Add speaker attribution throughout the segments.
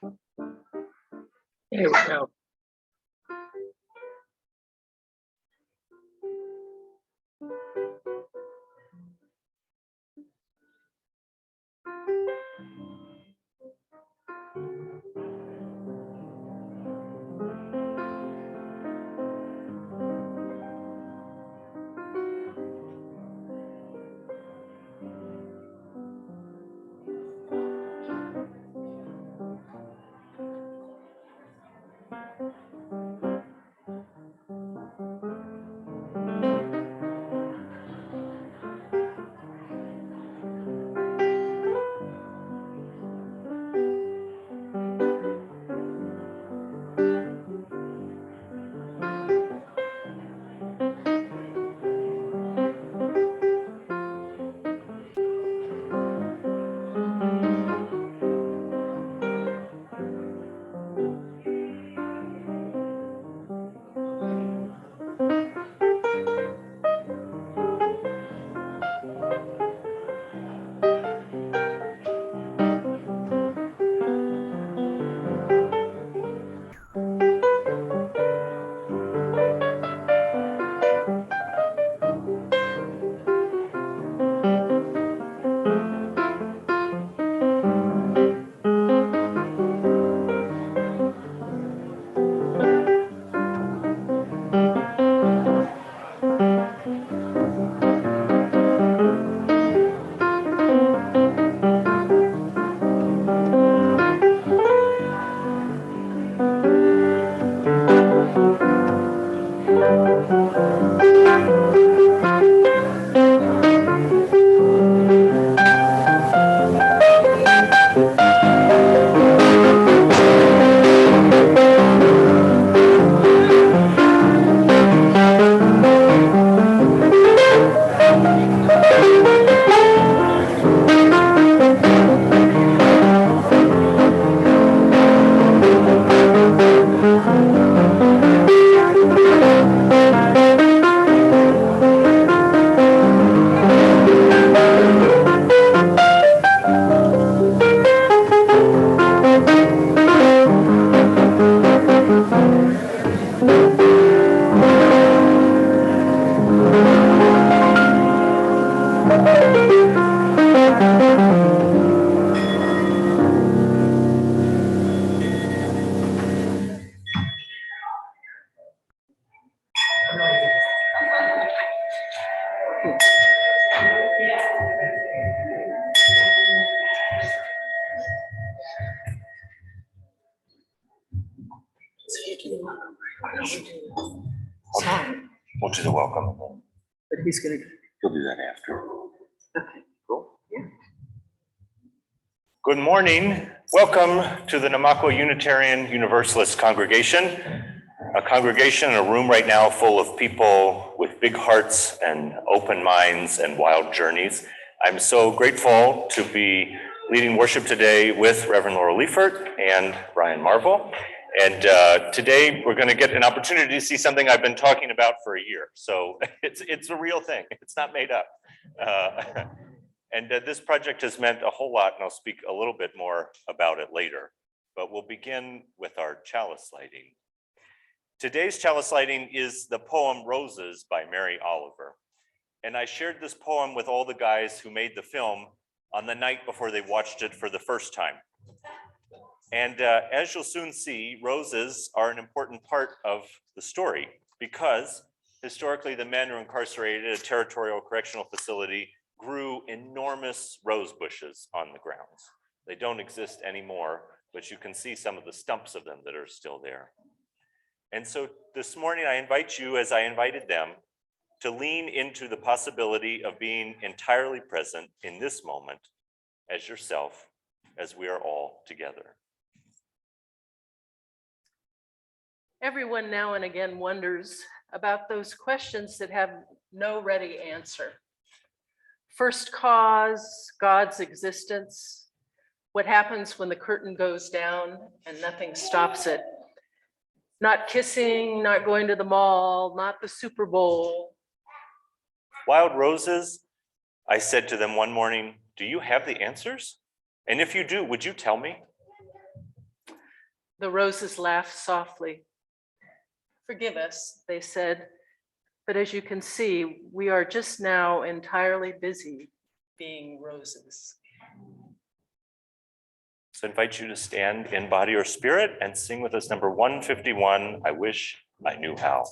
Speaker 1: Here we go.
Speaker 2: We'll do the welcome.
Speaker 1: But he's gonna.
Speaker 2: He'll do that after.
Speaker 1: Okay, cool. Yeah.
Speaker 2: Good morning. Welcome to the Namaqua Unitarian Universalist congregation. A congregation in a room right now full of people with big hearts and open minds and wild journeys. I'm so grateful to be leading worship today with Rev Laurel Liefert and Brian Marvel. And today we're going to get an opportunity to see something I've been talking about for a year. So it's a real thing. It's not made up. And this project has meant a whole lot, and I'll speak a little bit more about it later. But we'll begin with our chalice lighting. Today's chalice lighting is the poem Roses by Mary Oliver. And I shared this poem with all the guys who made the film on the night before they watched it for the first time. And as you'll soon see, roses are an important part of the story because historically the men who are incarcerated at Territorial Correctional Facility grew enormous rose bushes on the grounds. They don't exist anymore, but you can see some of the stumps of them that are still there. And so this morning I invite you, as I invited them, to lean into the possibility of being entirely present in this moment as yourself, as we are all together.
Speaker 1: Everyone now and again wonders about those questions that have no ready answer. First cause, God's existence, what happens when the curtain goes down and nothing stops it. Not kissing, not going to the mall, not the Super Bowl.
Speaker 2: Wild roses, I said to them one morning, do you have the answers? And if you do, would you tell me?
Speaker 1: The roses laughed softly. "Forgive us," they said, "but as you can see, we are just now entirely busy being roses."
Speaker 2: So I invite you to stand in body or spirit and sing with us number 151, I Wish I Knew How.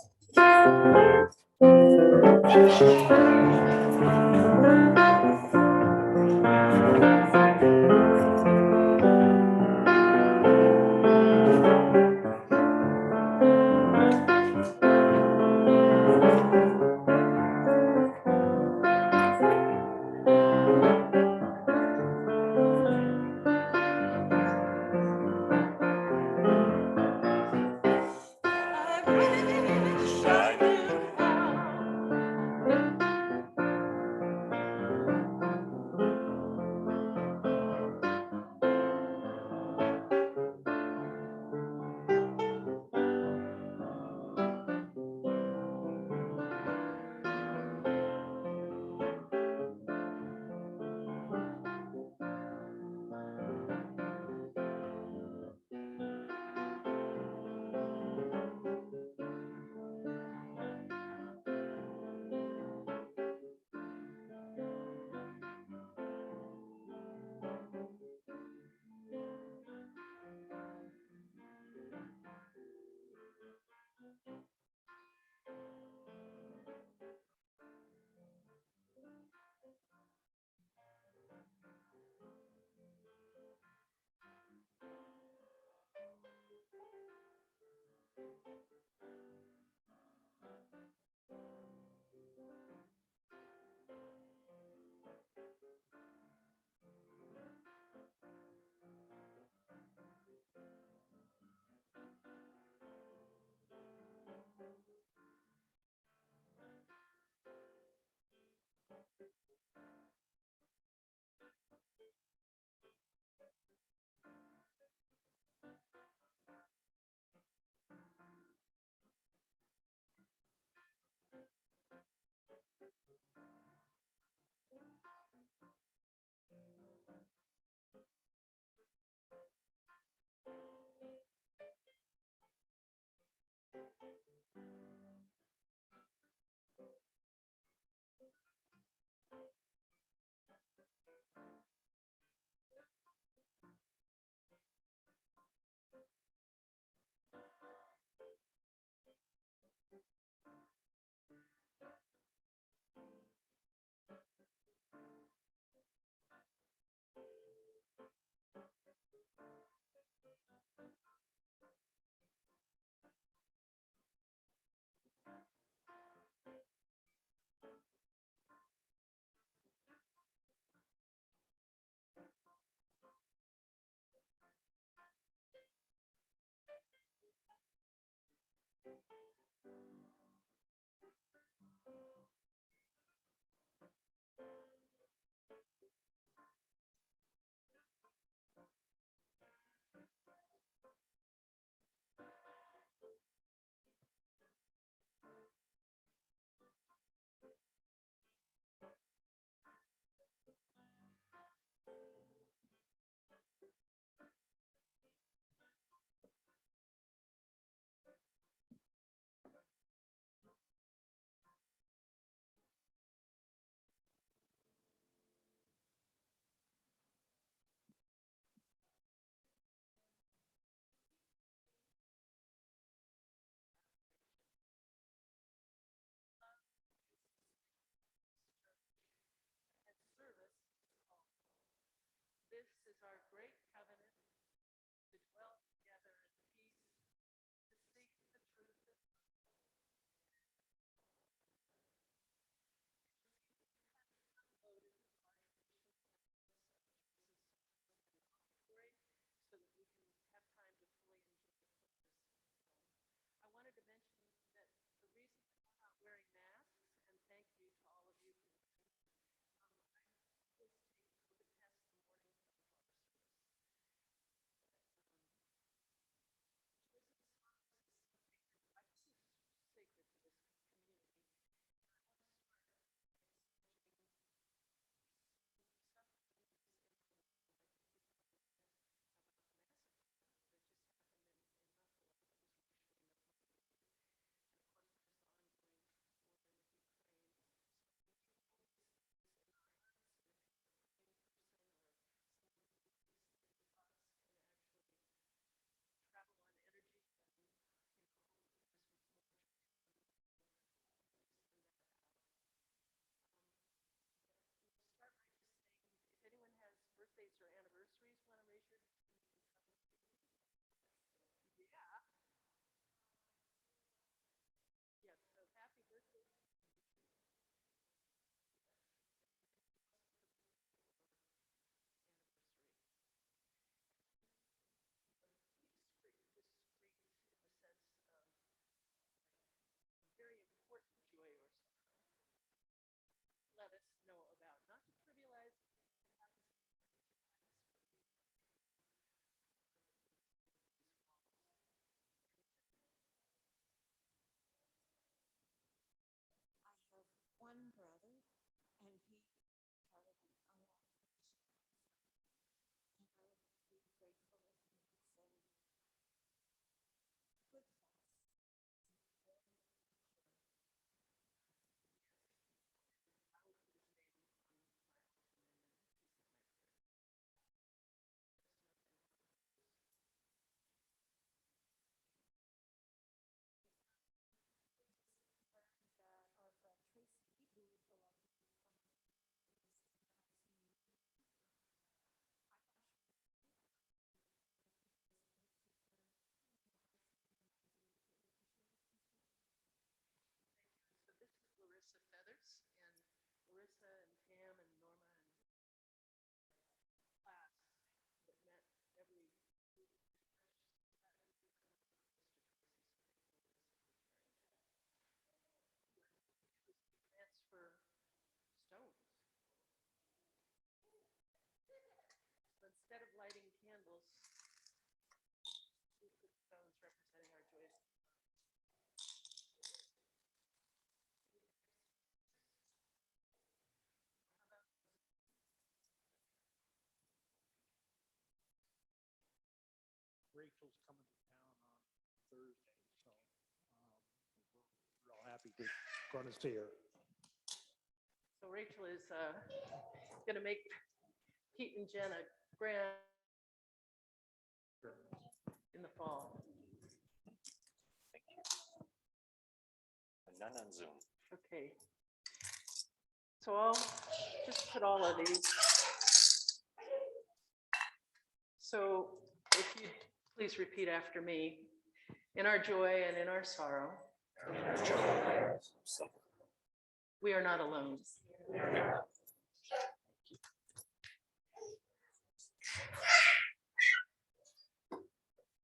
Speaker 2: This is our great covenant to dwell together in peace, to seek the truth of so that we can have time to fully enjoy this. I wanted to mention that the reason we're not wearing masks, and thank you to all of you for this, I always take COVID tests the morning of our service.
Speaker 3: Rachel's coming to town on Thursday, so we're real happy to going to see her.
Speaker 1: So Rachel is going to make Pete and Jen a grand in the fall.
Speaker 2: Thank you. And none on Zoom.
Speaker 1: Okay. So I'll just put all of these. So if you please repeat after me. In our joy and in our sorrow, we are not alone.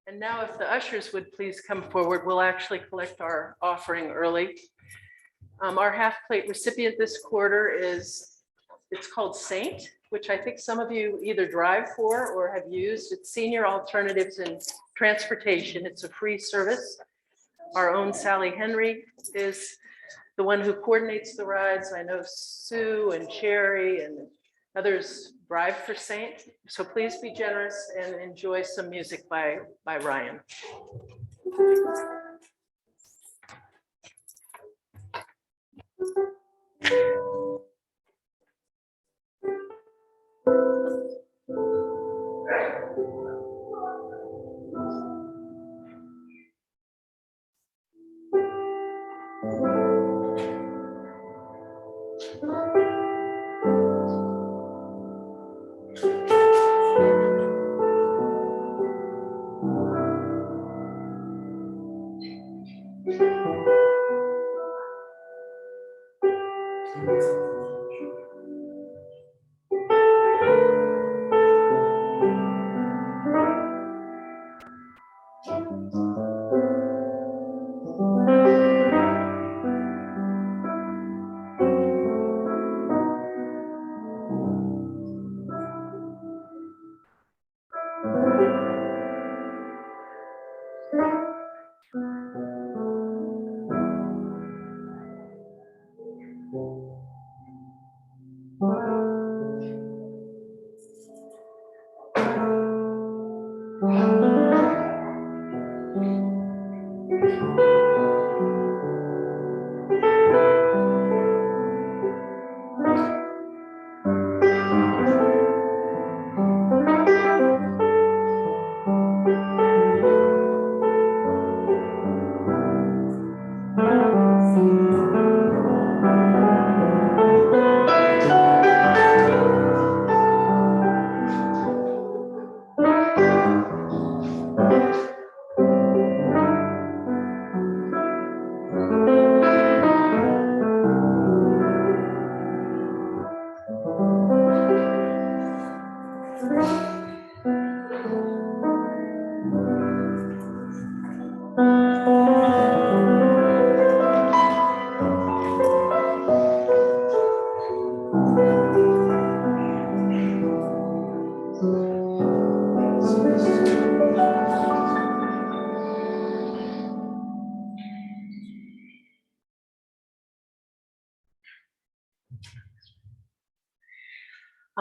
Speaker 1: And now if the ushers would please come forward, we'll actually collect our offering early. Our half plate recipient this quarter it's called Saint, which I think some of you either drive for or have used. It's Senior Alternatives in Transportation. It's a free service. Our own Sally Henry is the one who coordinates the rides. I know Sue and Sherry and others drive for Saint. So please be generous and enjoy some music by Ryan.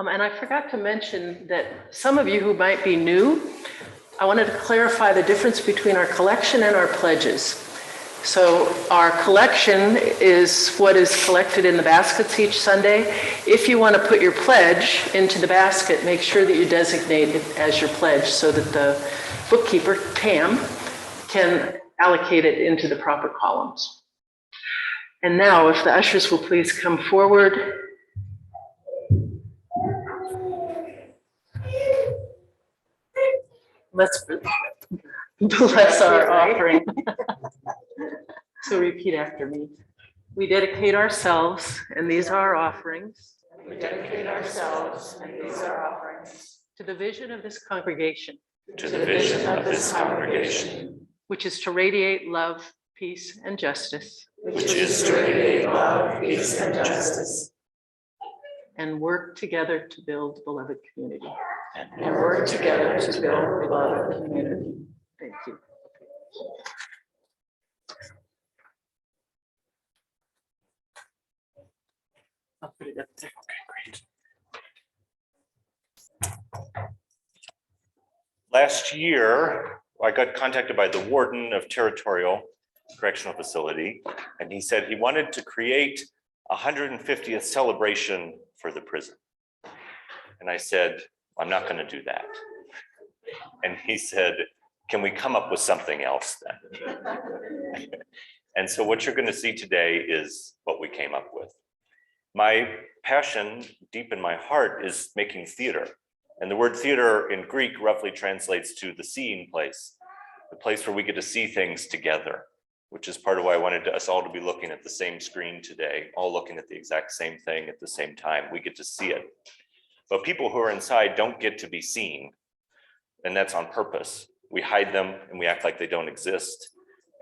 Speaker 1: And I forgot to mention that some of you who might be new, I wanted to clarify the difference between our collection and our pledges. So our collection is what is collected in the baskets each Sunday. If you want to put your pledge into the basket, make sure that you designate it as your pledge so that the bookkeeper, Pam, can allocate it into the proper columns. And now, if the ushers will please come forward. Let's bless our offering. So repeat after me. We dedicate ourselves, and these are our offerings.
Speaker 4: We dedicate ourselves, and these are offerings.
Speaker 1: To the vision of this congregation.
Speaker 2: To the vision of this congregation.
Speaker 1: Which is to radiate love, peace, and justice.
Speaker 4: Which is to radiate love, peace, and justice.
Speaker 1: And work together to build beloved community.
Speaker 4: And work together to build beloved community.
Speaker 1: Thank you. I'll put it up there.
Speaker 2: Okay, great. Last year, I got contacted by the warden of Territorial Correctional Facility, and he said he wanted to create a 150th celebration for the prison. And I said, I'm not going to do that. And he said, can we come up with something else then? And so what you're going to see today is what we came up with. My passion deep in my heart is making theater. And the word theater in Greek roughly translates to the seeing place, the place where we get to see things together, which is part of why I wanted us all to be looking at the same screen today, all looking at the exact same thing at the same time. We get to see it. But people who are inside don't get to be seen. And that's on purpose. We hide them and we act like they don't exist.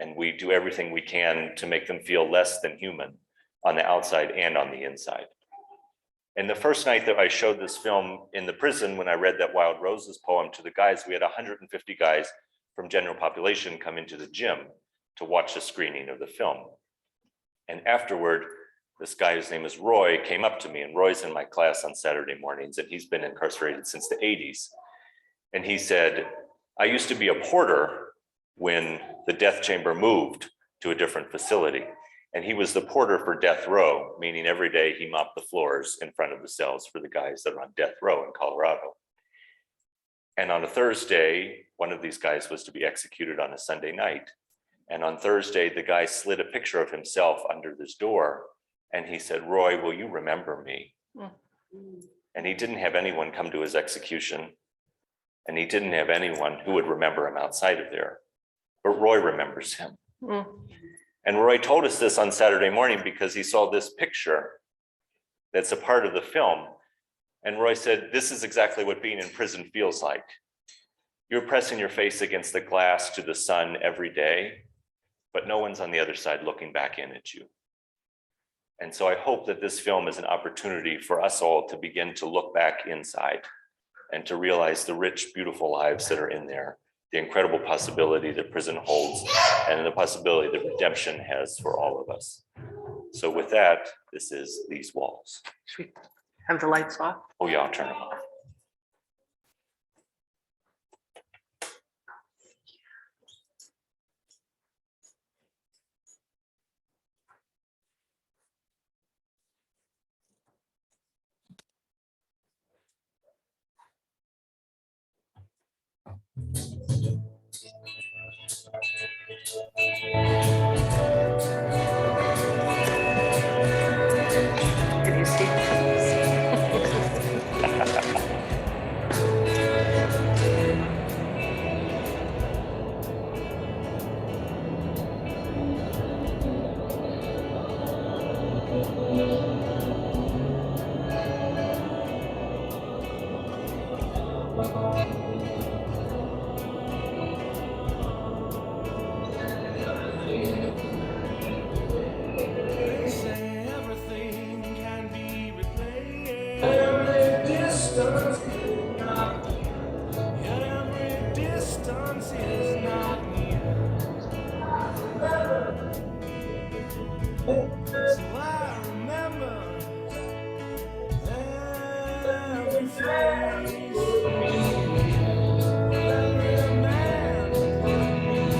Speaker 2: And we do everything we can to make them feel less than human on the outside and on the inside. And the first night that I showed this film in the prison, when I read that Wild Roses poem to the guys, we had 150 guys from general population come into the gym to watch the screening of the film. And afterward, this guy, whose name is Roy, came up to me, and Roy's in my class on Saturday mornings, and he's been incarcerated since the 80s. And he said, I used to be a porter when the death chamber moved to a different facility. And he was the porter for death row, meaning every day he mopped the floors in front of the cells for the guys that are on death row in Colorado. And on a Thursday, one of these guys was to be executed on a Sunday night. And on Thursday, the guy slid a picture of himself under this door. And he said, Roy, will you remember me? And he didn't have anyone come to his execution. And he didn't have anyone who would remember him outside of there. But Roy remembers him. And Roy told us this on Saturday morning because he saw this picture that's a part of the film. And Roy said, this is exactly what being in prison feels like. You're pressing your face against the glass to the sun every day, but no one's on the other side looking back in at you. And so I hope that this film is an opportunity for us all to begin to look back inside and to realize the rich, beautiful lives that are in there, the incredible possibility that prison holds, and the possibility that redemption has for all of us. So with that, this is These Walls.
Speaker 1: Should we have the lights off?
Speaker 2: Oh yeah, I'll turn them off.
Speaker 1: Can you see?
Speaker 5: They say everything can be replaced. Every distance is not near. Yet every distance is not near. So I remember every face. Every man upon me.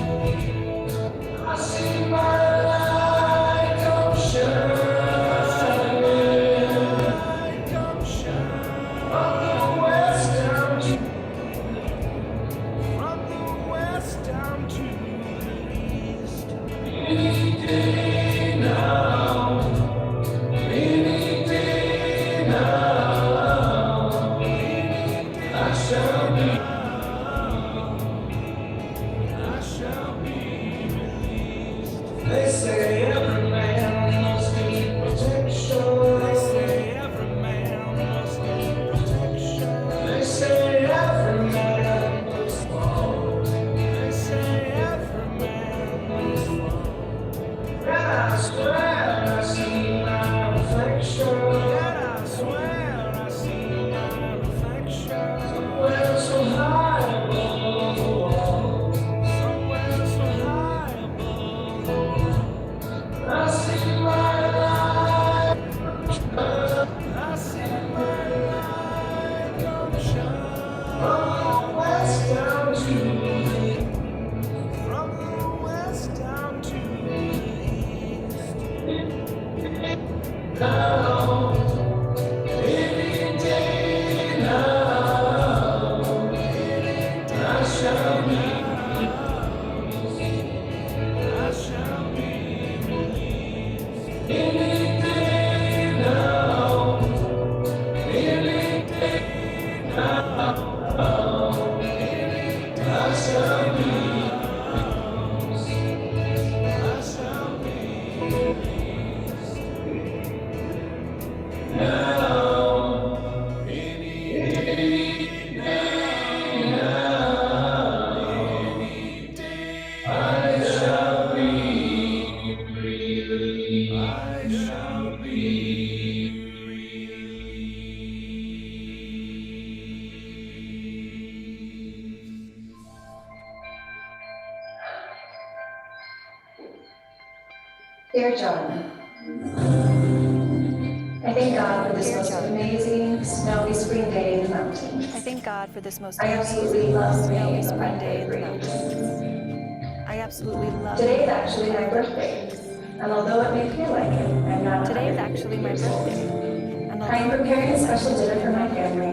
Speaker 5: I see my light come shine. Light come shine. From the west down to the east. Any day now. Any day now. I shall be. I shall be released. They say every man must need protection. They say every man must need protection. They say every man must fall. They say every man must fall. And I swear I see my reflection. And I swear I see my reflection. Somewhere so high above the wall. Somewhere so high above the wall. I see my light. I see my light come shine. From the west down to the east.
Speaker 6: Dear John, I thank God for this most amazing snowy spring day in the mountains.
Speaker 7: I thank God for this most
Speaker 6: I absolutely
Speaker 7: amazing
Speaker 6: love
Speaker 7: snowy
Speaker 6: being in the
Speaker 7: spring day in the
Speaker 6: 9th grade.
Speaker 7: mountains. I absolutely love
Speaker 6: Today is
Speaker 7: being
Speaker 6: actually my
Speaker 7: in
Speaker 6: birthday, and although it may feel like it, I'm not.
Speaker 7: Today is actually my
Speaker 6: 150 years old.
Speaker 7: birthday. And
Speaker 6: I am
Speaker 7: although
Speaker 6: preparing a special dinner for my family,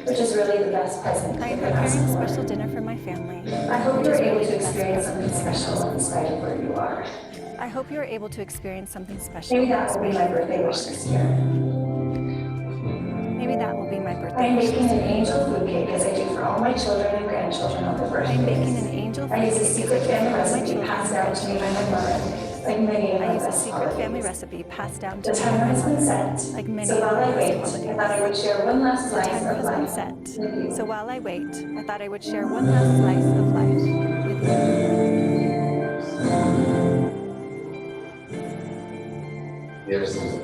Speaker 6: which is really the best present
Speaker 7: I am
Speaker 6: they could ask
Speaker 7: preparing a
Speaker 6: for.
Speaker 7: special dinner for my family.
Speaker 6: I hope
Speaker 7: which
Speaker 6: you're
Speaker 7: is
Speaker 6: able
Speaker 7: really
Speaker 6: to
Speaker 7: the best
Speaker 6: experience
Speaker 7: present
Speaker 6: something
Speaker 7: they could
Speaker 6: special
Speaker 7: ask
Speaker 6: in spite of where you are.
Speaker 7: for. I hope you are able to experience something special.
Speaker 6: Maybe that will be my birthday wish this year.
Speaker 7: Maybe that will be my
Speaker 6: I
Speaker 7: birthday
Speaker 6: am
Speaker 7: wish
Speaker 6: baking
Speaker 7: this
Speaker 6: an
Speaker 7: year.
Speaker 6: angel food cake as I do for all my children and grandchildren on their
Speaker 7: I am baking
Speaker 6: birthdays.
Speaker 7: an angel
Speaker 6: I
Speaker 7: food
Speaker 6: use a
Speaker 7: cake as
Speaker 6: secret
Speaker 7: I do
Speaker 6: family
Speaker 7: for all my
Speaker 6: recipe
Speaker 7: children
Speaker 6: passed
Speaker 7: and
Speaker 6: down to me by my
Speaker 7: grandchildren.
Speaker 6: mother, like many of
Speaker 7: I
Speaker 6: my
Speaker 7: use a
Speaker 6: best
Speaker 7: secret family
Speaker 6: holidays.
Speaker 7: recipe passed down
Speaker 6: The
Speaker 7: to me by
Speaker 6: timer
Speaker 7: my
Speaker 6: has been
Speaker 7: mother,
Speaker 6: set,
Speaker 7: like many
Speaker 6: so
Speaker 7: of
Speaker 6: while
Speaker 7: my
Speaker 6: I
Speaker 7: best
Speaker 6: wait, I
Speaker 7: holidays.
Speaker 6: thought I would share one last
Speaker 7: The
Speaker 6: slice
Speaker 7: timer
Speaker 6: of
Speaker 7: has been
Speaker 6: life
Speaker 7: set,
Speaker 6: with you.
Speaker 7: so while I wait, I thought I would share one last slice of life with you.
Speaker 8: Dear Susan,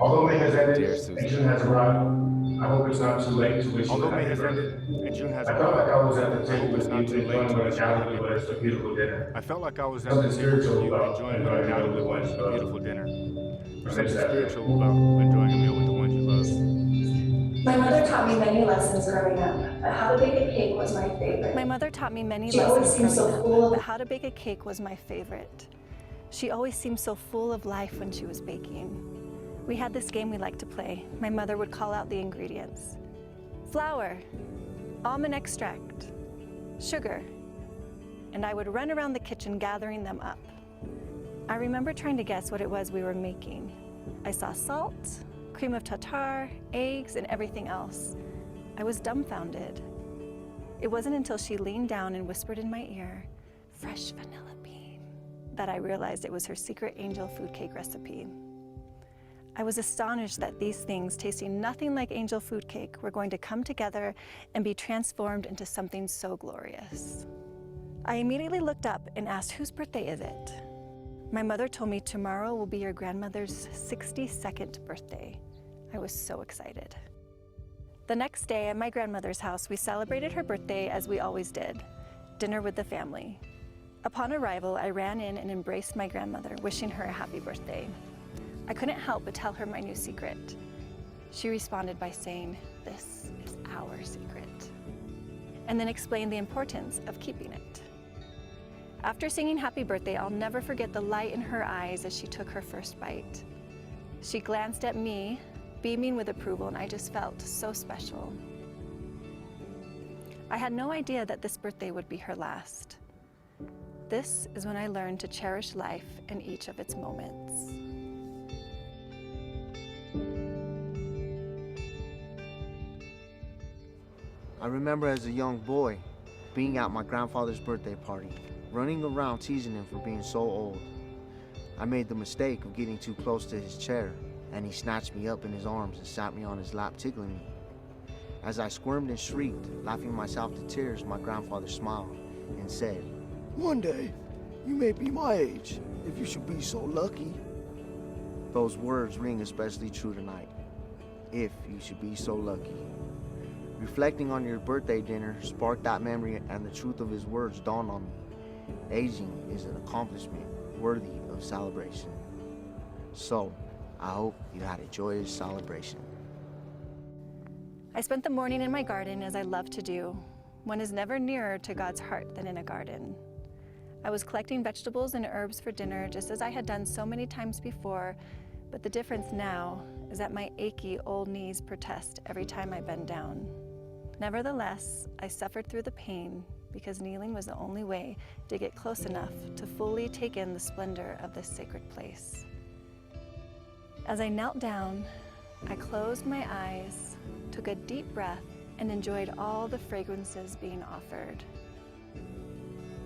Speaker 8: although May has ended and June has arrived, I hope it's not too late to wish you a happy birthday.
Speaker 9: And June has
Speaker 8: I felt like I was at the
Speaker 9: I hope
Speaker 8: table
Speaker 9: it's
Speaker 8: with
Speaker 9: not
Speaker 8: you
Speaker 9: too late
Speaker 8: enjoying
Speaker 9: to
Speaker 8: what
Speaker 9: wish you a
Speaker 8: undoubtedly
Speaker 9: happy
Speaker 8: was a
Speaker 9: birthday.
Speaker 8: beautiful dinner.
Speaker 9: I felt like I was at
Speaker 8: Something
Speaker 9: the table with
Speaker 8: spiritual
Speaker 9: you
Speaker 8: about
Speaker 9: enjoying what
Speaker 8: enjoying a meal
Speaker 9: undoubtedly
Speaker 8: with the
Speaker 9: was
Speaker 8: ones
Speaker 9: a
Speaker 8: you love.
Speaker 9: beautiful dinner.
Speaker 8: I
Speaker 9: There's
Speaker 8: miss
Speaker 9: something
Speaker 8: that.
Speaker 9: spiritual about enjoying a meal with the ones you love.
Speaker 6: My mother taught me many lessons growing up, but how to bake a cake was my favorite.
Speaker 7: My mother taught me many
Speaker 6: She always
Speaker 7: lessons
Speaker 6: seemed so
Speaker 7: growing
Speaker 6: full
Speaker 7: up,
Speaker 6: of-
Speaker 7: but how to bake a cake was my favorite. She always seemed so full of life when she was baking. We had this game we liked to play. My mother would call out the ingredients. Flour, almond extract, sugar, and I would run around the kitchen gathering them up. I remember trying to guess what it was we were making. I saw salt, cream of tartar, eggs, and everything else. I was dumbfounded. It wasn't until she leaned down and whispered in my ear, "Fresh vanilla bean," that I realized it was her secret angel food cake recipe. I was astonished that these things, tasting nothing like angel food cake, were going to come together and be transformed into something so glorious. I immediately looked up and asked, "Whose birthday is it?" My mother told me tomorrow will be your grandmother's 62nd birthday. I was so excited. The next day at my grandmother's house, we celebrated her birthday as we always did, dinner with the family. Upon arrival, I ran in and embraced my grandmother, wishing her a happy birthday. I couldn't help but tell her my new secret. She responded by saying, "This is our secret," and then explained the importance of keeping it. After singing happy birthday, I'll never forget the light in her eyes as she took her first bite. She glanced at me, beaming with approval, and I just felt so special. I had no idea that this birthday would be her last. This is when I learned to cherish life in each of its moments.
Speaker 10: I remember as a young boy being at my grandfather's birthday party, running around teasing him for being so old. I made the mistake of getting too close to his chair, and he snatched me up in his arms and sat me on his lap, tickling me. As I squirmed and shrieked, laughing myself to tears, my grandfather smiled and said,
Speaker 11: "One day, you may be my age, if you should be so lucky."
Speaker 10: Those words ring especially true tonight. If you should be so lucky. Reflecting on your birthday dinner sparked that memory, and the truth of his words dawned on me. Aging is an accomplishment worthy of celebration. So, I hope you had a joyous celebration.
Speaker 7: I spent the morning in my garden as I love to do. One is never nearer to God's heart than in a garden. I was collecting vegetables and herbs for dinner just as I had done so many times before, but the difference now is that my achy old knees protest every time I bend down. Nevertheless, I suffered through the pain because kneeling was the only way to get close enough to fully take in the splendor of this sacred place. As I knelt down, I closed my eyes, took a deep breath, and enjoyed all the fragrances being offered.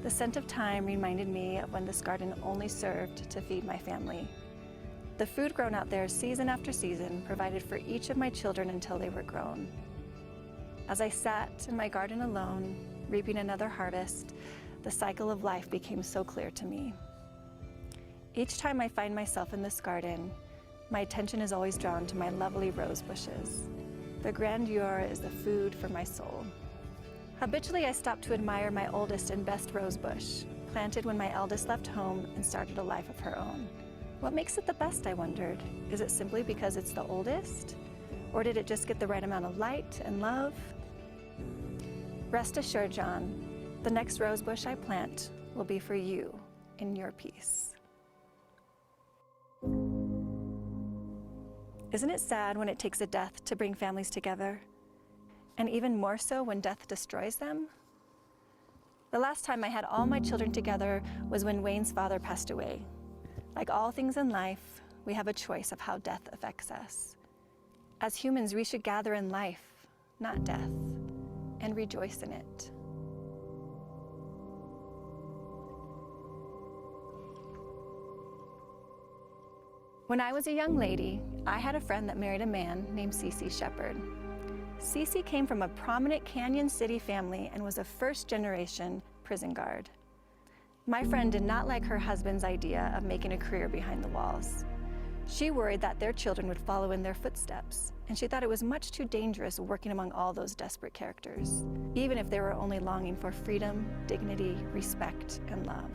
Speaker 7: The scent of thyme reminded me of when this garden only served to feed my family. The food grown out there season after season provided for each of my children until they were grown. As I sat in my garden alone, reaping another harvest, the cycle of life became so clear to me. Each time I find myself in this garden, my attention is always drawn to my lovely rose bushes. The grandeur is the food for my soul. Habitually, I stop to admire my oldest and best rose bush, planted when my eldest left home and started a life of her own. What makes it the best, I wondered? Is it simply because it's the oldest? Or did it just get the right amount of light and love? Rest assured, John, the next rose bush I plant will be for you in your peace. Isn't it sad when it takes a death to bring families together? And even more so when death destroys them? The last time I had all my children together was when Wayne's father passed away. Like all things in life, we have a choice of how death affects us. As humans, we should gather in life, not death, and rejoice in it. When I was a young lady, I had a friend that married a man named Cece Shepard. Cece came from a prominent Cañon City family and was a first-generation prison guard. My friend did not like her husband's idea of making a career behind the walls. She worried that their children would follow in their footsteps, and she thought it was much too dangerous working among all those desperate characters, even if they were only longing for freedom, dignity, respect, and love.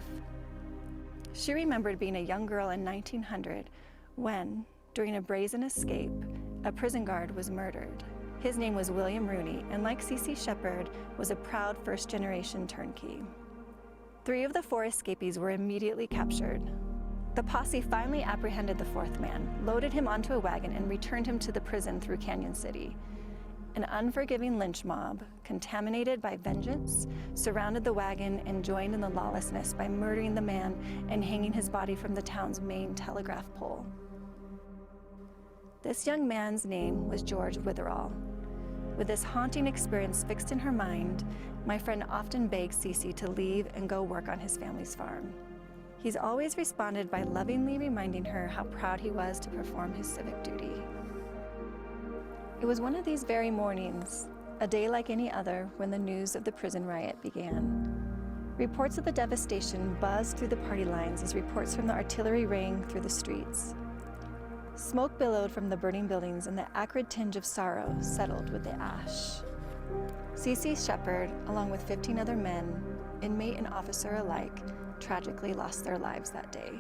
Speaker 7: She remembered being a young girl in 1900 when, during a brazen escape, a prison guard was murdered. His name was William Rooney, and like Cece Shepard, was a proud first-generation turnkey. 3 of the 4 escapees were immediately captured. The posse finally apprehended the 4th man, loaded him onto a wagon, and returned him to the prison through Cañon City. An unforgiving lynch mob, contaminated by vengeance, surrounded the wagon and joined in the lawlessness by murdering the man and hanging his body from the town's main telegraph pole. This young man's name was George Witherall. With this haunting experience fixed in her mind, my friend often begged Cece to leave and go work on his family's farm. He's always responded by lovingly reminding her how proud he was to perform his civic duty. It was one of these very mornings, a day like any other, when the news of the prison riot began. Reports of the devastation buzzed through the party lines as reports from the artillery rang through the streets. Smoke billowed from the burning buildings, and the acrid tinge of sorrow settled with the ash. Cece Shepard, along with 15 other men, inmate and officer alike, tragically lost their lives that day.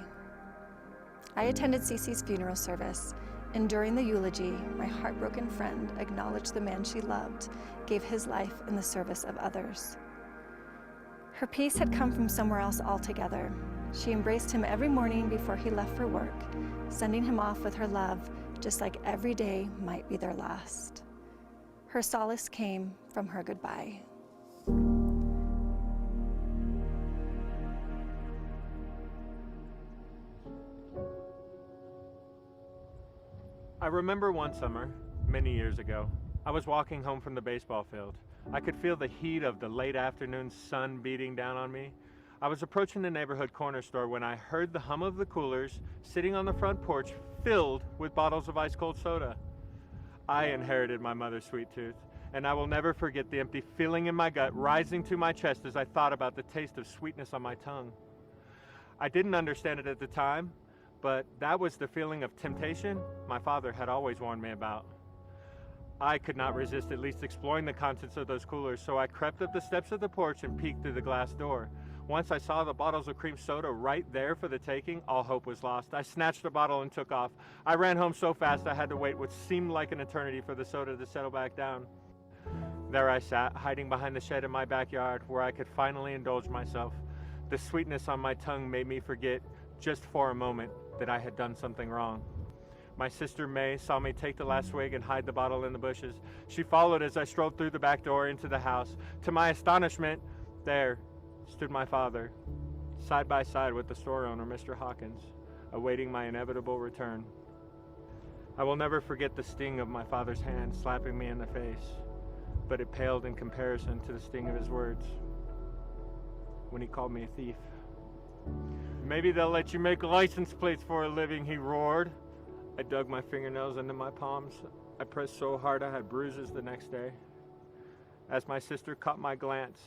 Speaker 7: I attended Cece's funeral service, and during the eulogy, my heartbroken friend acknowledged the man she loved gave his life in the service of others. Her peace had come from somewhere else altogether. She embraced him every morning before he left for work, sending him off with her love, just like every day might be their last. Her solace came from her goodbye.
Speaker 9: I remember one summer, many years ago, I was walking home from the baseball field. I could feel the heat of the late afternoon sun beating down on me. I was approaching the neighborhood corner store when I heard the hum of the coolers sitting on the front porch filled with bottles of ice-cold soda. I inherited my mother's sweet tooth, and I will never forget the empty feeling in my gut rising to my chest as I thought about the taste of sweetness on my tongue. I didn't understand it at the time, but that was the feeling of temptation my father had always warned me about. I could not resist at least exploring the contents of those coolers, so I crept up the steps of the porch and peeked through the glass door. Once I saw the bottles of cream soda right there for the taking, all hope was lost. I snatched a bottle and took off. I ran home so fast I had to wait what seemed like an eternity for the soda to settle back down. There I sat, hiding behind the shed in my backyard, where I could finally indulge myself. The sweetness on my tongue made me forget, just for a moment, that I had done something wrong. My sister May saw me take the last swig and hide the bottle in the bushes. She followed as I strolled through the back door into the house. To my astonishment, there stood my father, side by side with the store owner, Mr. Hawkins, awaiting my inevitable return. I will never forget the sting of my father's hand slapping me in the face. but it paled in comparison to the sting of his words when he called me a thief. Maybe they'll let you make license plates for a living, he roared. I dug my fingernails into my palms. I pressed so hard I had bruises the next day. As my sister caught my glance,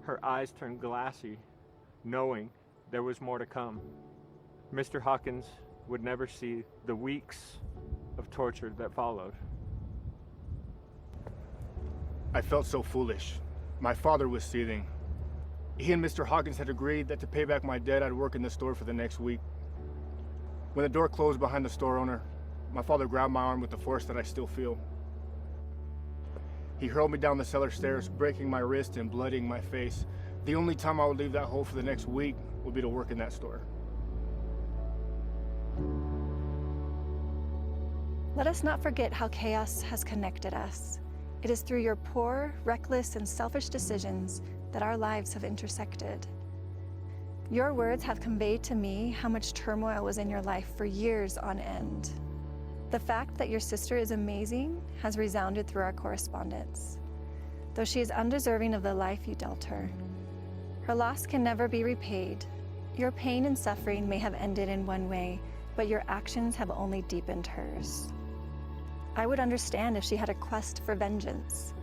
Speaker 9: her eyes turned glassy, knowing there was more to come. Mr. Hawkins would never see the weeks of torture that followed.
Speaker 12: I felt so foolish. My father was seething. He and Mr. Hawkins had agreed that to pay back my debt, I'd work in the store for the next week. When the door closed behind the store owner, my father grabbed my arm with the force that I still feel. He hurled me down the cellar stairs, breaking my wrist and blooding my face. The only time I would leave that hole for the next week would be to work in that store.
Speaker 7: Let us not forget how chaos has connected us. It is through your poor, reckless, and selfish decisions that our lives have intersected. Your words have conveyed to me how much turmoil was in your life for years on end. The fact that your sister is amazing has resounded through our correspondence, though she is undeserving of the life you dealt her. Her loss can never be repaid. Your pain and suffering may have ended in one way, but your actions have only deepened hers. I would understand if she had a quest for vengeance.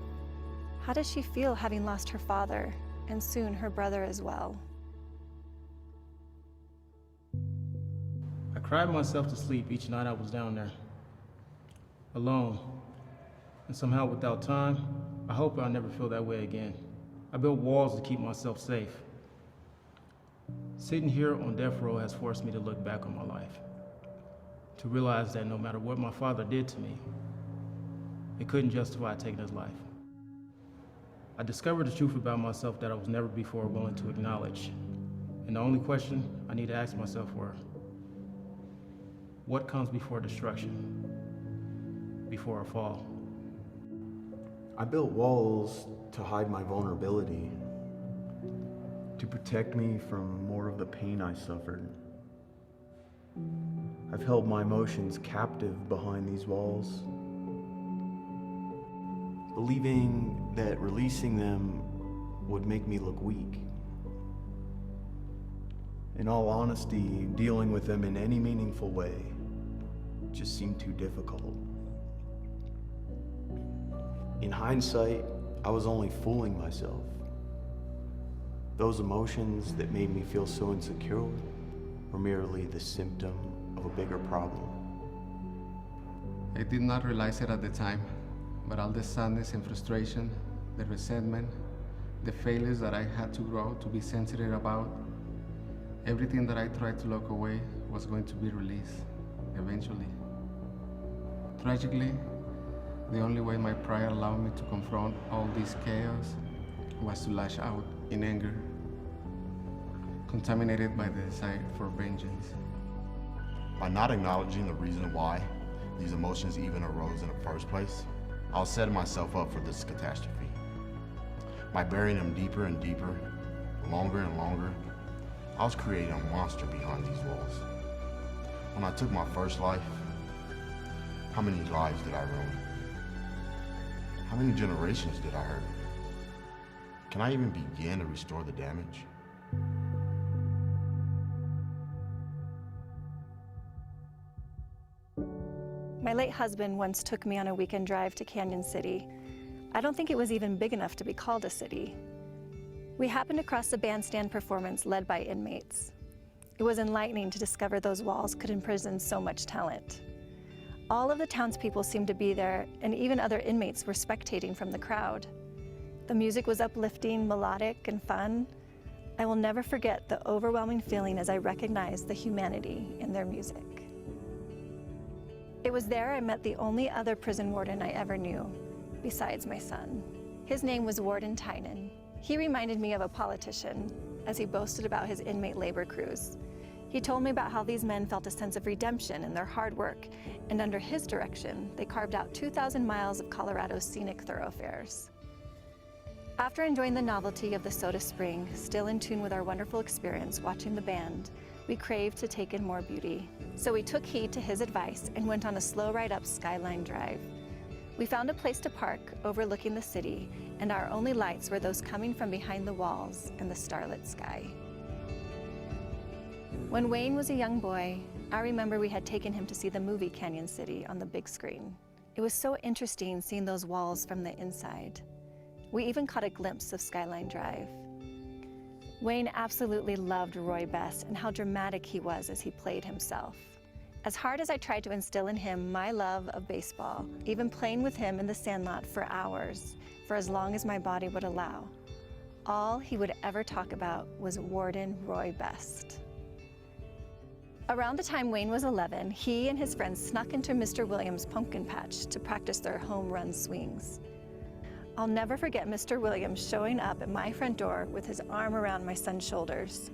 Speaker 7: How does she feel having lost her father, and soon her brother as well?
Speaker 13: I cried myself to sleep each night I was down there, alone, and somehow without time. I hope I'll never feel that way again. I built walls to keep myself safe. Sitting here on death row has forced me to look back on my life, to realize that no matter what my father did to me, it couldn't justify taking his life. I discovered the truth about myself that I was never before willing to acknowledge. And the only question I need to ask myself were, what comes before destruction, before a fall?
Speaker 14: I built walls to hide my vulnerability, to protect me from more of the pain I suffered. I've held my emotions captive behind these walls, believing that releasing them would make me look weak. In all honesty, dealing with them in any meaningful way just seemed too difficult. In hindsight, I was only fooling myself. Those emotions that made me feel so insecure were merely the symptom of a bigger problem.
Speaker 15: I did not realize it at the time, but all the sadness and frustration, the resentment, the failures that I had to grow to be sensitive about, everything that I tried to lock away was going to be released, eventually. Tragically, the only way my pride allowed me to confront all this chaos was to lash out in anger, contaminated by the desire for vengeance.
Speaker 16: By not acknowledging the reason why these emotions even arose in the first place, I was setting myself up for this catastrophe. By burying them deeper and deeper, longer and longer, I was creating a monster behind these walls. When I took my first life, how many lives did I ruin? How many generations did I hurt? Can I even begin to restore the damage?
Speaker 7: My late husband once took me on a weekend drive to Cañon City. I don't think it was even big enough to be called a city. We happened across a bandstand performance led by inmates. It was enlightening to discover those walls could imprison so much talent. All of the townspeople seemed to be there, and even other inmates were spectating from the crowd. The music was uplifting, melodic, and fun. I will never forget the overwhelming feeling as I recognized the humanity in their music. It was there I met the only other prison warden I ever knew, besides my son. His name was Warden Tynan. He reminded me of a politician as he boasted about his inmate labor crews. He told me about how these men felt a sense of redemption in their hard work, and under his direction, they carved out 2,000 miles of Colorado's scenic thoroughfares. After enjoying the novelty of the soda spring, still in tune with our wonderful experience watching the band, we craved to take in more beauty. So we took heed to his advice and went on a slow ride up Skyline Drive. We found a place to park overlooking the city, and our only lights were those coming from behind the walls and the starlit sky. When Wayne was a young boy, I remember we had taken him to see the movie Cañon City on the big screen. It was so interesting seeing those walls from the inside. We even caught a glimpse of Skyline Drive. Wayne absolutely loved Roy Best and how dramatic he was as he played himself. As hard as I tried to instill in him my love of baseball, even playing with him in the sandlot for hours, for as long as my body would allow, all he would ever talk about was Warden Roy Best. Around the time Wayne was 11, he and his friends snuck into Mr. Williams' pumpkin patch to practice their home run swings. I'll never forget Mr. Williams showing up at my front door with his arm around my son's shoulders.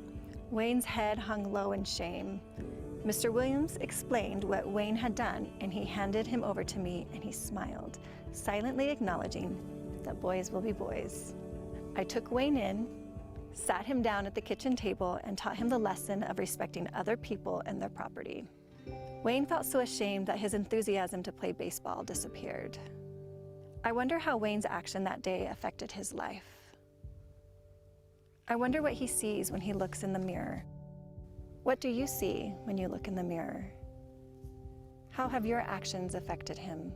Speaker 7: Wayne's head hung low in shame. Mr. Williams explained what Wayne had done, and he handed him over to me, and he smiled, silently acknowledging that boys will be boys. I took Wayne in, sat him down at the kitchen table, and taught him the lesson of respecting other people and their property. Wayne felt so ashamed that his enthusiasm to play baseball disappeared. I wonder how Wayne's action that day affected his life. I wonder what he sees when he looks in the mirror. What do you see when you look in the mirror? How have your actions affected him?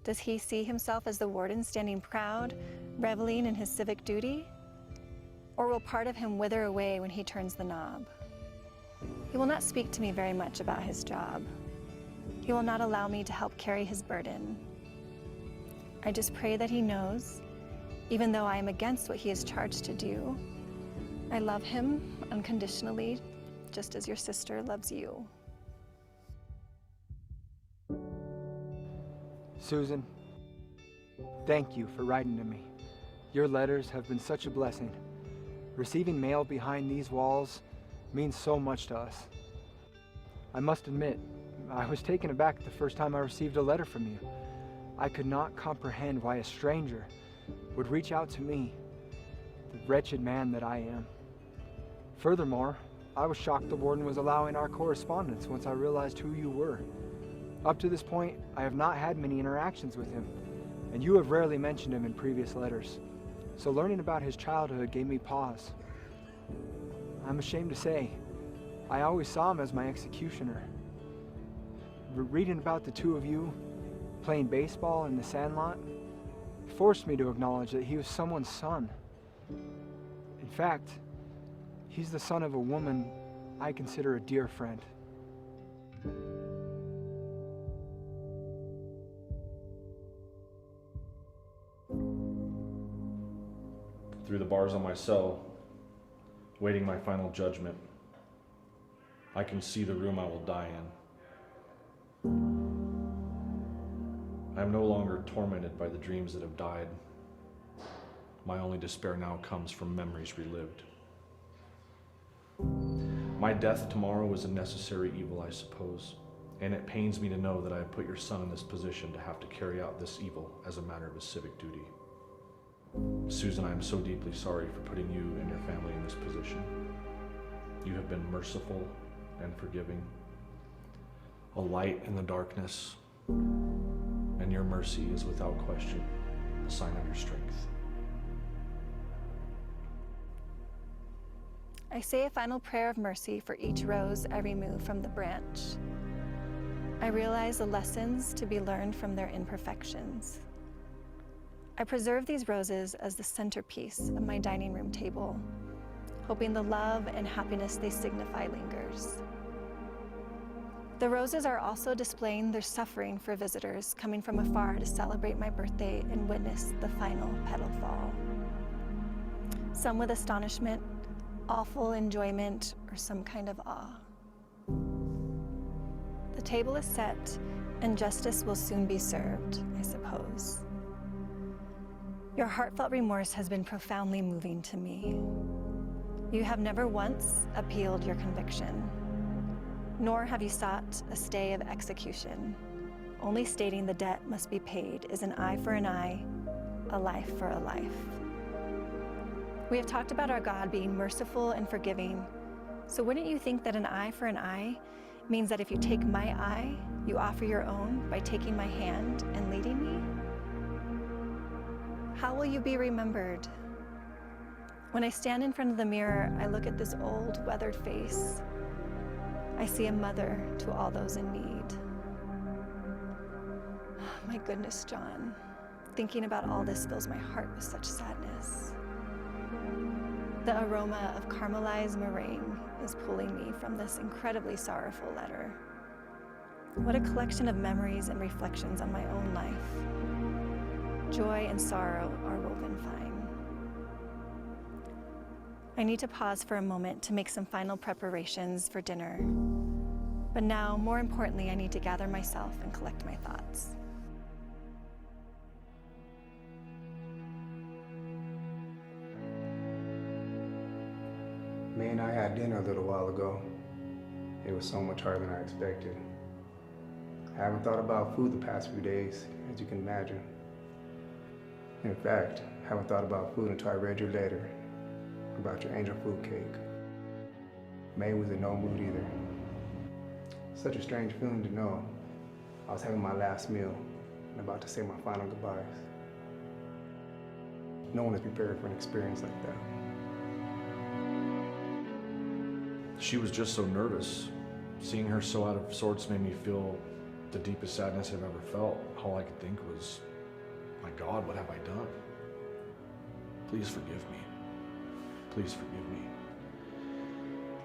Speaker 7: Does he see himself as the warden standing proud, reveling in his civic duty? Or will part of him wither away when he turns the knob? He will not speak to me very much about his job. He will not allow me to help carry his burden. I just pray that he knows, even though I am against what he is charged to do, I love him unconditionally, just as your sister loves you.
Speaker 17: Susan, thank you for writing to me. Your letters have been such a blessing. Receiving mail behind these walls means so much to us. I must admit, I was taken aback the first time I received a letter from you. I could not comprehend why a stranger would reach out to me, the wretched man that I am. Furthermore, I was shocked the warden was allowing our correspondence once I realized who you were. Up to this point, I have not had many interactions with him, and you have rarely mentioned him in previous letters. So learning about his childhood gave me pause. I'm ashamed to say, I always saw him as my executioner. Reading about the two of you playing baseball in the sandlot forced me to acknowledge that he was someone's son. In fact, he's the son of a woman I consider a dear friend.
Speaker 18: Through the bars on my cell, waiting my final judgment, I can see the room I will die in. I am no longer tormented by the dreams that have died. My only despair now comes from memories relived. My death tomorrow is a necessary evil, I suppose, and it pains me to know that I have put your son in this position to have to carry out this evil as a matter of his civic duty. Susan, I am so deeply sorry for putting you and your family in this position. You have been merciful and forgiving, a light in the darkness, and your mercy is without question a sign of your strength.
Speaker 7: I say a final prayer of mercy for each rose I remove from the branch. I realize the lessons to be learned from their imperfections. I preserve these roses as the centerpiece of my dining room table, hoping the love and happiness they signify lingers. The roses are also displaying their suffering for visitors coming from afar to celebrate my birthday and witness the final petal fall. Some with astonishment, awful enjoyment, or some kind of awe. The table is set, and justice will soon be served, I suppose. Your heartfelt remorse has been profoundly moving to me. You have never once appealed your conviction, nor have you sought a stay of execution. Only stating the debt must be paid is an eye for an eye, a life for a life. We have talked about our God being merciful and forgiving, so wouldn't you think that an eye for an eye means that if you take my eye, you offer your own by taking my hand and leading me? How will you be remembered? When I stand in front of the mirror, I look at this old, weathered face. I see a mother to all those in need. My goodness, John. Thinking about all this fills my heart with such sadness. The aroma of caramelized meringue is pulling me from this incredibly sorrowful letter. What a collection of memories and reflections on my own life. Joy and sorrow are woven fine. I need to pause for a moment to make some final preparations for dinner. But now, more importantly, I need to gather myself and collect my thoughts.
Speaker 19: May and I had dinner a little while ago. It was so much harder than I expected. I haven't thought about food the past few days, as you can imagine. In fact, I haven't thought about food until I read your letter about your angel food cake. May was in no mood either. Such a strange feeling to know I was having my last meal and about to say my final goodbyes. No one is prepared for an experience like that.
Speaker 18: She was just so nervous. Seeing her so out of sorts made me feel the deepest sadness I've ever felt. All I could think was, my God, what have I done? Please forgive me. Please forgive me.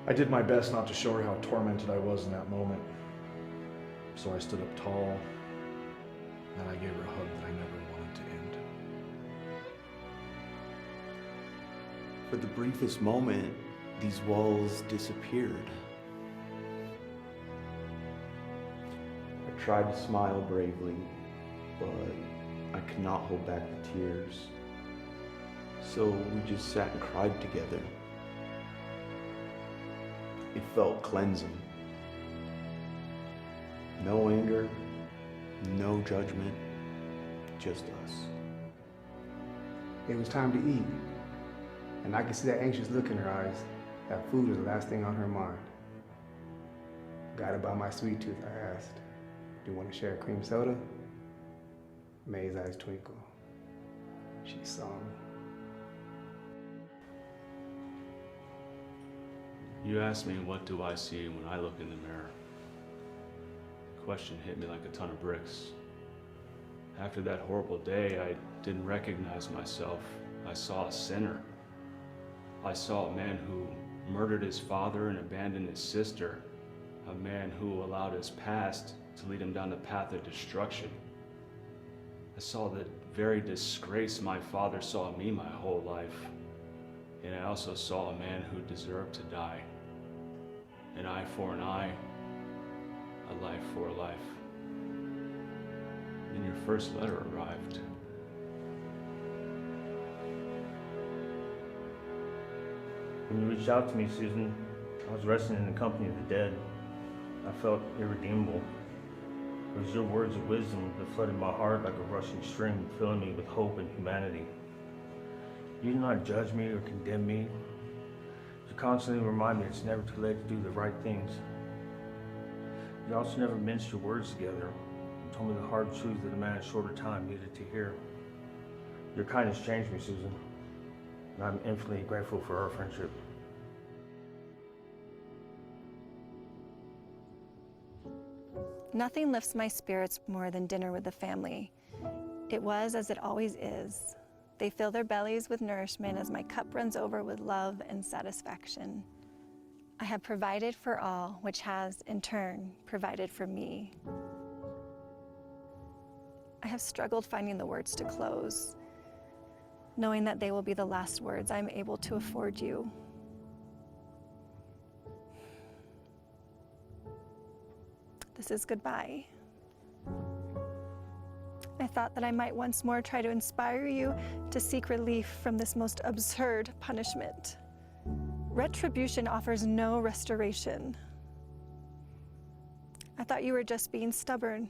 Speaker 18: I did my best not to show her how tormented I was in that moment. So I stood up tall, and I gave her a hug that I never wanted to end.
Speaker 14: For the briefest moment, these walls disappeared. I tried to smile bravely, but I could not hold back the tears. So we just sat and cried together. It felt cleansing. No anger, no judgment, just us.
Speaker 19: It was time to eat, and I could see that anxious look in her eyes, that food was the last thing on her mind. Guided by my sweet tooth, I asked, "Do you want to share a cream soda?" May's eyes twinkle. She saw me.
Speaker 20: You asked me, what do I see when I look in the mirror? The question hit me like a ton of bricks. After that horrible day, I didn't recognize myself. I saw a sinner. I saw a man who murdered his father and abandoned his sister. A man who allowed his past to lead him down the path of destruction. I saw the very disgrace my father saw in me my whole life. And I also saw a man who deserved to die. An eye for an eye, a life for a life. Then your first letter arrived.
Speaker 21: When you reached out to me, Susan, I was resting in the company of the dead. I felt irredeemable. It was your words of wisdom that flooded my heart like a rushing stream, filling me with hope and humanity. You did not judge me or condemn me. You constantly remind me it's never too late to do the right things. You also never minced your words together. You told me the hard truth that a man in shorter time needed to hear. Your kindness changed me, Susan, and I'm infinitely grateful for our friendship.
Speaker 7: Nothing lifts my spirits more than dinner with the family. It was as it always is. They fill their bellies with nourishment as my cup runs over with love and satisfaction. I have provided for all, which has, in turn, provided for me. I have struggled finding the words to close, knowing that they will be the last words I'm able to afford you. This is goodbye. I thought that I might once more try to inspire you to seek relief from this most absurd punishment. Retribution offers no restoration. I thought you were just being stubborn.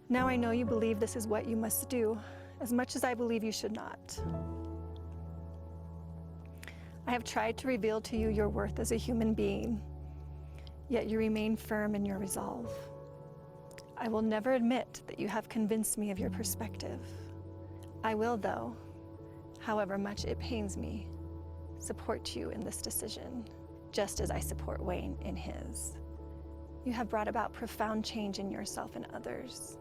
Speaker 7: Now I know you believe this is what you must do, as much as I believe you should not. I have tried to reveal to you your worth as a human being. yet you remain firm in your resolve. I will never admit that you have convinced me of your perspective. I will, though, however much it pains me, support you in this decision, just as I support Wayne in his. You have brought about profound change in yourself and others,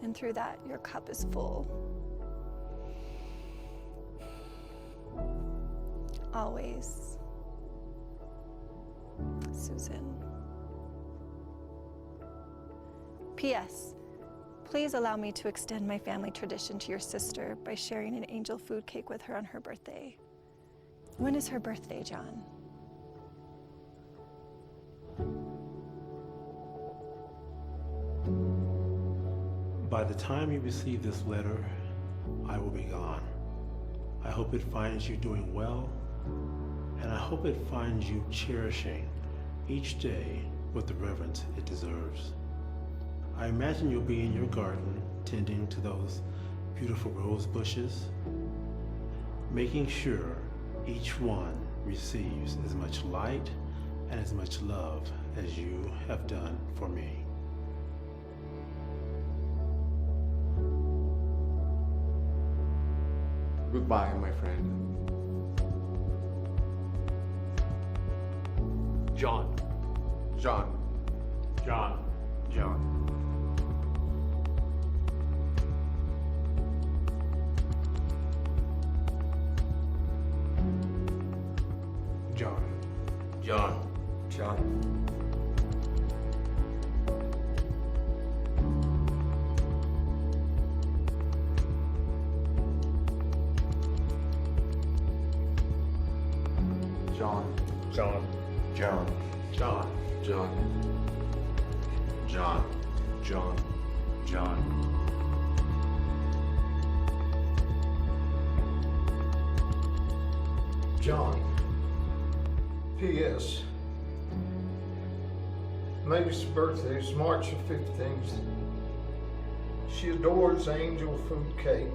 Speaker 7: and through that, your cup is full. Always, Susan. P.S. Please allow me to extend my family tradition to your sister by sharing an angel food cake with her on her birthday. When is her birthday, John?
Speaker 3: By the time you receive this letter, I will be gone. I hope it finds you doing well, and I hope it finds you cherishing each day with the reverence it deserves. I imagine you'll be in your garden tending to those beautiful rose bushes, making sure each one receives as much light and as much love as you have done for me.
Speaker 15: Goodbye, my friend.
Speaker 18: John.
Speaker 15: John.
Speaker 18: John.
Speaker 3: John.
Speaker 18: John. John.
Speaker 3: John.
Speaker 15: John.
Speaker 18: John.
Speaker 3: John.
Speaker 18: John.
Speaker 15: John.
Speaker 3: John.
Speaker 18: John.
Speaker 3: John.
Speaker 11: John. P.S. Mavis' birthday is March the 15th. She adores angel food cake.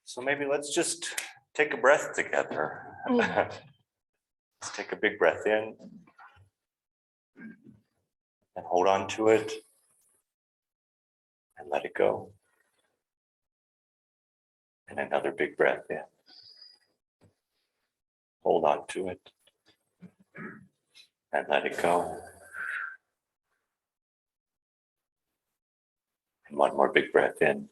Speaker 2: So maybe let's just take a breath together. Let's take a big breath in and hold on to it and let it go. And another big breath in. Hold on to it and let it go. And one more big breath in.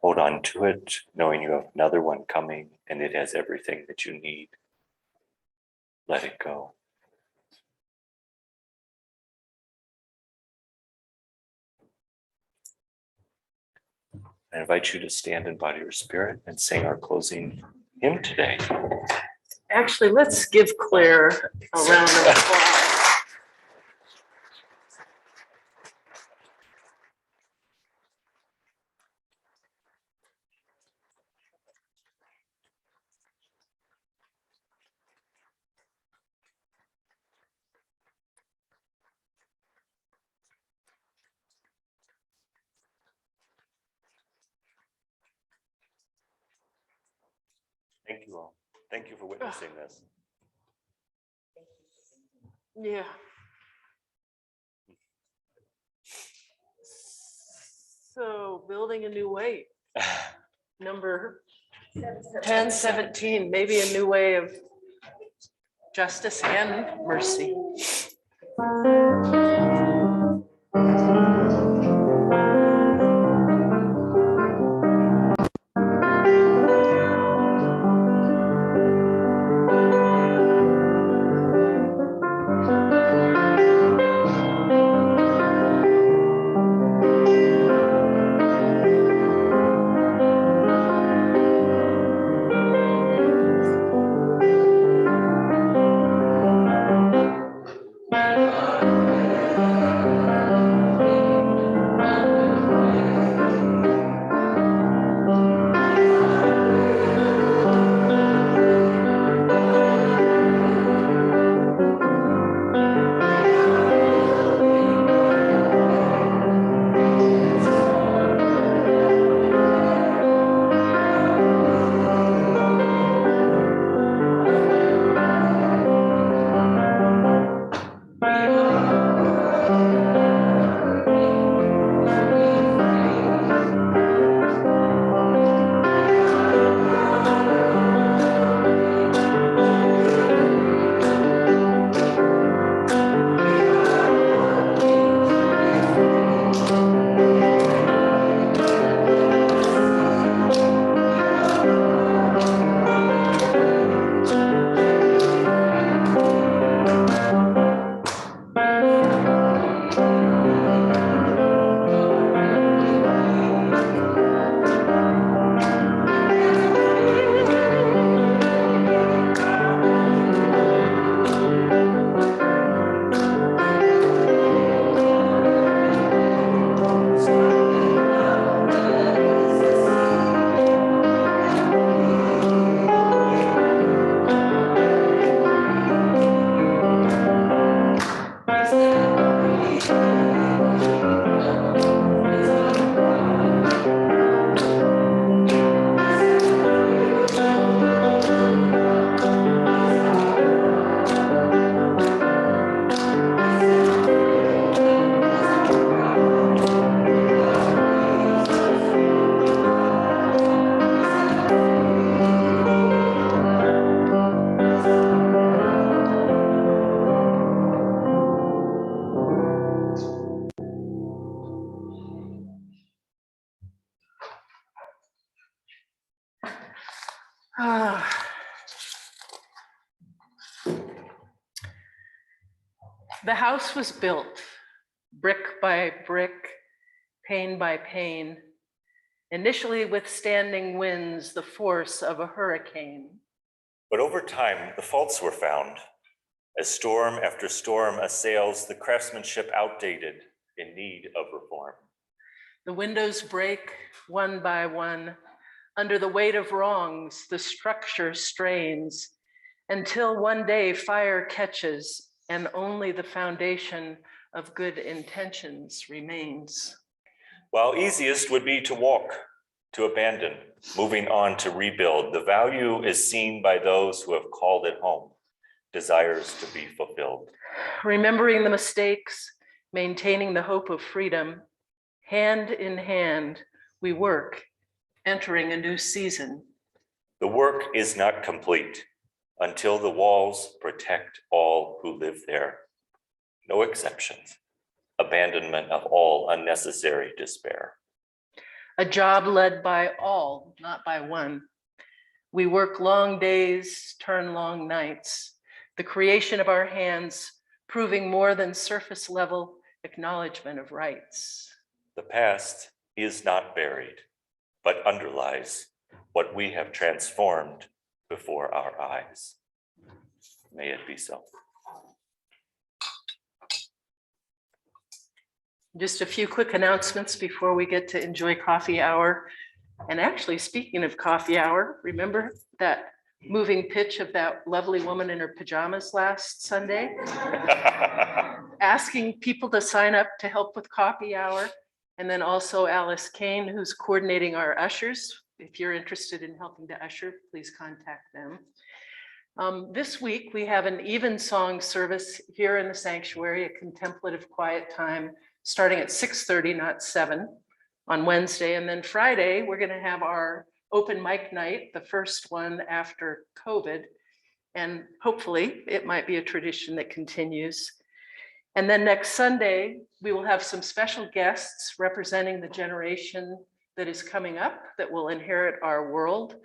Speaker 2: Hold on to it, knowing you have another one coming and it has everything that you need. Let it go. I invite you to stand in body or spirit and sing our closing hymn today.
Speaker 1: Actually, let's give Claire a round of applause.
Speaker 2: Thank you all. Thank you for witnessing this.
Speaker 1: Yeah. So building a new way. Number 1017, maybe a new way of justice and mercy. The house was built brick by brick, pane by pane, initially withstanding winds the force of a hurricane.
Speaker 2: But over time, the faults were found. As storm after storm assails, the craftsmanship outdated, in need of reform.
Speaker 1: The windows break one by one. Under the weight of wrongs, the structure strains, until one day fire catches and only the foundation of good intentions remains.
Speaker 2: While easiest would be to walk, to abandon, moving on to rebuild, the value is seen by those who have called it home, desires to be fulfilled.
Speaker 1: Remembering the mistakes, maintaining the hope of freedom, hand in hand, we work, entering a new season.
Speaker 2: The work is not complete until the walls protect all who live there. No exceptions. Abandonment of all unnecessary despair.
Speaker 1: A job led by all, not by one. We work long days, turn long nights. The creation of our hands, proving more than surface level acknowledgement of rights.
Speaker 2: The past is not buried, but underlies what we have transformed before our eyes. May it be so.
Speaker 1: Just a few quick announcements before we get to enjoy coffee hour. And actually, speaking of coffee hour, remember that moving pitch of that lovely woman in her pajamas last Sunday? Asking people to sign up to help with coffee hour. And then also Alice Kane, who's coordinating our ushers. If you're interested in helping to usher, please contact them. This week, we have an evensong service here in the sanctuary, a contemplative quiet time, starting at 6:30, not 7 on Wednesday. And then Friday, we're going to have our open mic night, the first one after COVID. And hopefully it might be a tradition that continues. And then next Sunday, we will have some special guests representing the generation that is coming up that will inherit our world,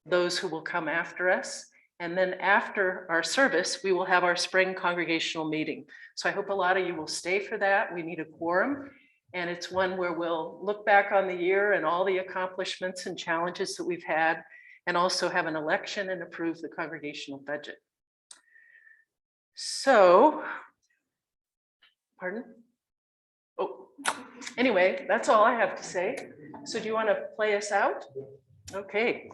Speaker 1: those who will come after us. And then after our service, we will have our spring congregational meeting. So I hope a lot of you will stay for that. We need a quorum. And it's one where we'll look back on the year and all the accomplishments and challenges that we've had, and also have an election and approve the congregational budget. So, pardon? Oh, anyway, that's all I have to say. So do you want to play us out? Okay.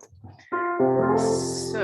Speaker 1: So.